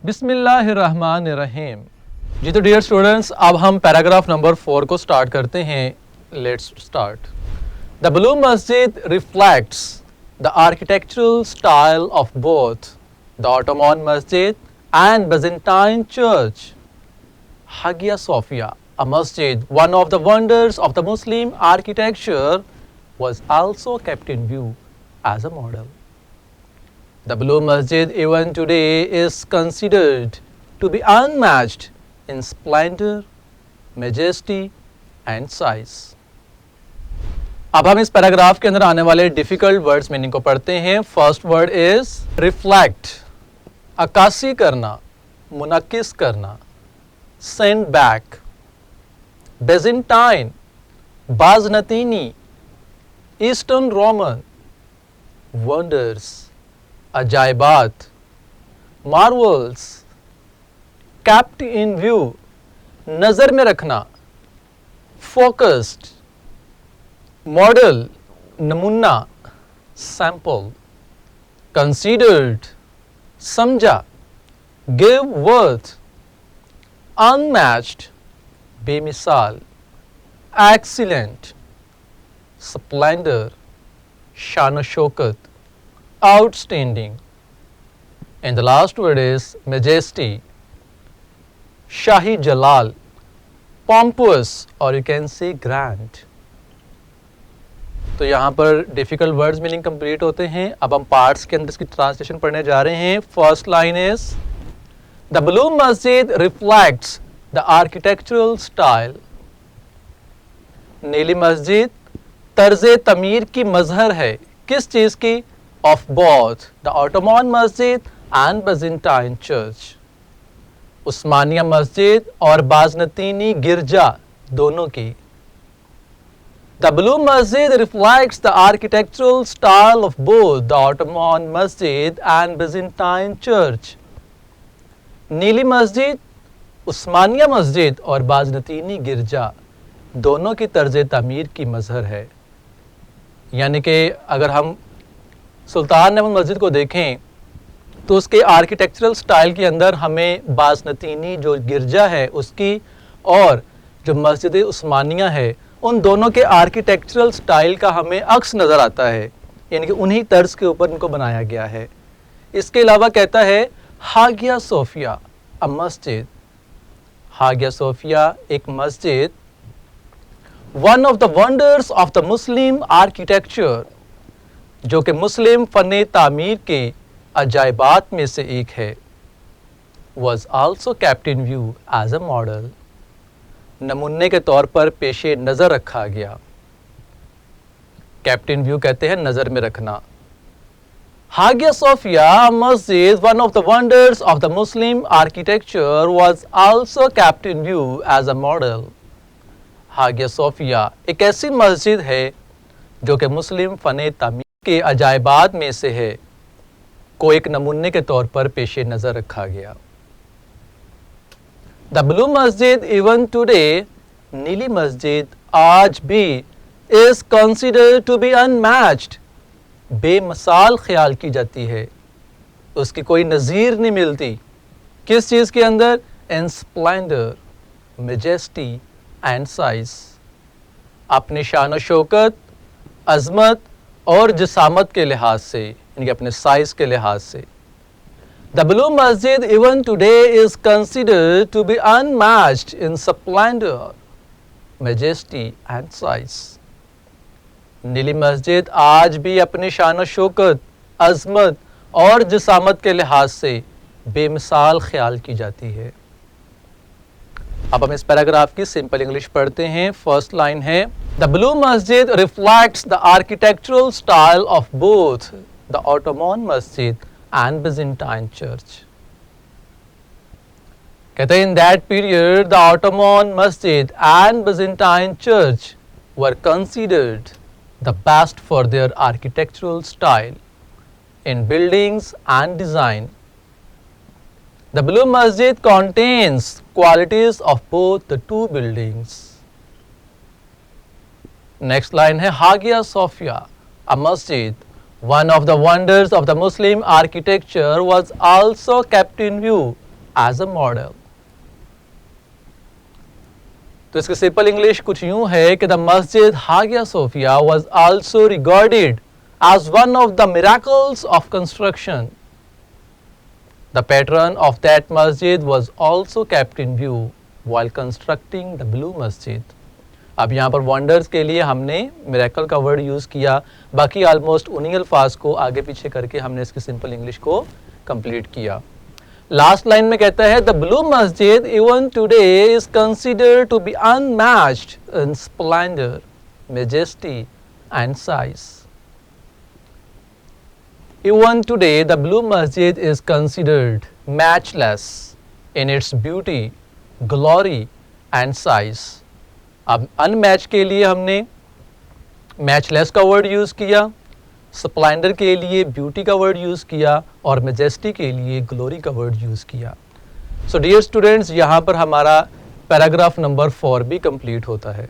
बिस्मिल्लाहिर्रहमानिर्रहीम। जी तो dear students, अब हम पैराग्राफ नंबर 4 को स्टार्ट करते हैं। Let's start. The blue Masjid reflects the architectural style of both the Ottoman masjid and byzantine church. Hagia Sophia, a masjid, one of the wonders of the Muslim architecture, was also kept in view as a model. The Blue Masjid even today is considered to be unmatched in splendor, majesty and size. अब हम इस paragraph के अंदर आने वाले difficult words meaning को पढ़ते हैं। फर्स्ट वर्ड इज रिफ्लेक्ट, अक्कासी करना, मुनक्किस करना, सेंड बैक। बेजेंटाइन, बाज़नतीनी, ईस्टर्न रोमन, वंडर्स, अजायबात, मार्वल्स, कैप्ट इन व्यू, नज़र में रखना, फोकस्ड, मॉडल, नमूना, सैंपल, कंसीडर्ड, समझा, गिव वर्थ, अनमैच्ड, बेमिसाल, एक्सीलेंट, स्प्लेंडर, शान Shaukat, outstanding. And the last word is majesty, shahi jalal, pompous or you can say grand. तो यहाँ पर डिफिकल्ट वर्ड्स मीनिंग कंप्लीट होते हैं। अब हम पार्ट्स के अंदर इसकी ट्रांसलेशन पढ़ने जा रहे हैं। First line is the blue Masjid reflects the architectural style. नीली मस्जिद तर्ज तमीर की मजहर है। किस चीज की? of both the Ottoman Masjid and Byzantine Church. उस्मानिया मस्जिद और बाज़नतीनी गिरजा दोनों की। The Blue Masjid reflects the architectural style of both the Ottoman Masjid and Byzantine Church. नीली मस्जिद, उस्मानिया मस्जिद और बाज़नतीनी गिरजा दोनों की तर्ज तामीर की मजहर है। यानी कि अगर हम सुल्तान अहमद मस्जिद को देखें तो उसके आर्किटेक्चरल स्टाइल के अंदर हमें बाज़नतीनी जो गिरजा है उसकी और जो मस्जिद उस्मानिया है उन दोनों के आर्किटेक्चरल स्टाइल का हमें अक्स नज़र आता है, यानी कि उन्हीं तर्ज के ऊपर इनको बनाया गया है। इसके अलावा कहता है हागिया सोफिया अ मस्जिद। हागिया सोफिया एक मस्जिद, one of the wonders of the Muslim architecture, जो कि मुस्लिम फ़न तामीर के अजायबात में से एक है, was also kept in view as a model, नमूने के तौर पर पेशे नज़र रखा गया। केप्ट इन व्यू कहते हैं नज़र में रखना। Hagia Sophia masjid, one of the wonders of the Muslim architecture, was also kept in view as a model. Hagia Sophia एक ऐसी मस्जिद है जो कि मुस्लिम फ़न तामीर के अजायबात में से है, को एक नमूने के तौर पर पेशे नज़र रखा गया। The blue masjid even today, नीली मस्जिद आज भी, is considered to be unmatched, बेमिसाल ख्याल की जाती है, उसकी कोई नज़ीर नहीं मिलती। किस चीज़ के अंदर? इन स्प्लेंडर, मेजेस्टी एंड साइज, अपनी शान व शौकत, अज़मत और जिसामत के लिहाज से, यानी कि अपने साइज के लिहाज से। The blue masjid even today is considered to be unmatched in splendour, majesty and size. नीली मस्जिद आज भी अपनी शान व शौकत, अज़मत और जिसामत के लिहाज से बेमिसाल ख्याल की जाती है। अब हम इस पैराग्राफ की सिंपल इंग्लिश पढ़ते हैं। फर्स्ट लाइन है the blue Masjid reflects the architectural style of both the Ottoman masjid and byzantine church. कहते हैं in that period the Ottoman masjid and byzantine church were considered the best for their architectural style in buildings and design. The Blue Masjid contains qualities of both the two buildings. Next line है Hagia Sophia, a masjid, one of the wonders of the Muslim architecture, was also kept in view as a model. तो इसकी simple English कुछ यूं है कि the masjid Hagia Sophia was also regarded as one of the miracles of construction. The patron of that masjid was also kept in view while constructing the blue masjid. अब यहाँ पर wonders के लिए हमने मिरेकल का वर्ड यूज़ किया, बाकी almost उन्हीं अल्फाज को आगे पीछे करके हमने इसकी सिंपल इंग्लिश को कंप्लीट किया. लास्ट लाइन में कहता है the blue masjid even today is considered to be unmatched in splendour, majesty and size. Even today, the Blue Masjid is considered matchless in its beauty, glory and size. अब unmatched के लिए हमने matchless का word use किया, splendor के लिए beauty का word use किया और majesty के लिए glory का वर्ड यूज़ किया. So dear students, यहाँ पर हमारा पैराग्राफ नंबर 4 भी कंप्लीट होता है.